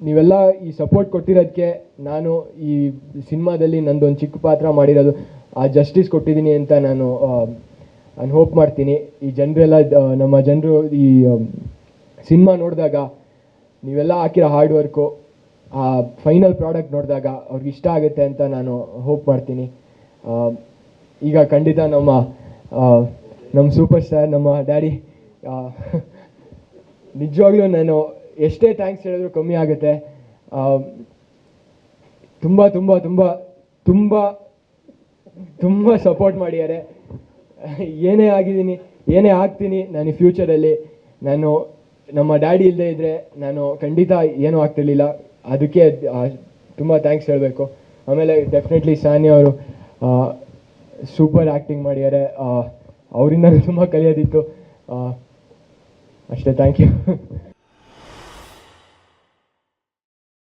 ನೀವೆಲ್ಲ ಈ ಸಪೋರ್ಟ್ ಕೊಟ್ಟಿರೋದಕ್ಕೆ ನಾನು ಈ ಸಿನಿಮಾದಲ್ಲಿ ನಂದೊಂದು ಚಿಕ್ಕ ಪಾತ್ರ ಮಾಡಿರೋದು ಆ ಜಸ್ಟಿಸ್ ಕೊಟ್ಟಿದ್ದೀನಿ ಅಂತ ನಾನು ಹೋಪ್ ಮಾಡ್ತೀನಿ. ಈ ಜನರೆಲ್ಲ ನಮ್ಮ ಜನರು ಈ ಸಿನಿಮಾ ನೋಡಿದಾಗ ನೀವೆಲ್ಲ ಹಾಕಿರೋ ಹಾರ್ಡ್ ವರ್ಕು ಆ ಫೈನಲ್ ಪ್ರಾಡಕ್ಟ್ ನೋಡಿದಾಗ ಅವ್ರಿಗೆ ಇಷ್ಟ ಆಗುತ್ತೆ ಅಂತ ನಾನು ಹೋಪ್ ಮಾಡ್ತೀನಿ. ಈಗ ಖಂಡಿತ ನಮ್ಮ ಸೂಪರ್ ಸ್ಟಾರ್ ನಮ್ಮ ಡ್ಯಾಡಿ ನಿಜವಾಗ್ಲೂ ನಾನು ಎಷ್ಟೇ ಥ್ಯಾಂಕ್ಸ್ ಹೇಳಿದ್ರು ಕಮ್ಮಿ ಆಗುತ್ತೆ. ತುಂಬ ತುಂಬ ತುಂಬ ತುಂಬ ತುಂಬ ಸಪೋರ್ಟ್ ಮಾಡಿದ್ದಾರೆ. ಏನೇ ಆಗಿದ್ದೀನಿ, ಏನೇ ಆಗ್ತೀನಿ ನಾನು ಈ ಫ್ಯೂಚರಲ್ಲಿ, ನಾನು ನಮ್ಮ ಡ್ಯಾಡಿ ಇಲ್ಲದೆ ಇದ್ದರೆ ನಾನು ಖಂಡಿತ ಏನೂ ಆಗ್ತಿರ್ಲಿಲ್ಲ. ಅದಕ್ಕೆ ತುಂಬ ಥ್ಯಾಂಕ್ಸ್ ಹೇಳಬೇಕು. ಆಮೇಲೆ ಡೆಫಿನೆಟ್ಲಿ ಸಾನಿ ಅವರು ಸೂಪರ್ ಆ್ಯಕ್ಟಿಂಗ್ ಮಾಡಿದ್ದಾರೆ. ಅವರಿಂದ ತುಂಬ ಕಲಿಯೋದಿತ್ತು. ಅಷ್ಟೇ, ಥ್ಯಾಂಕ್ ಯು.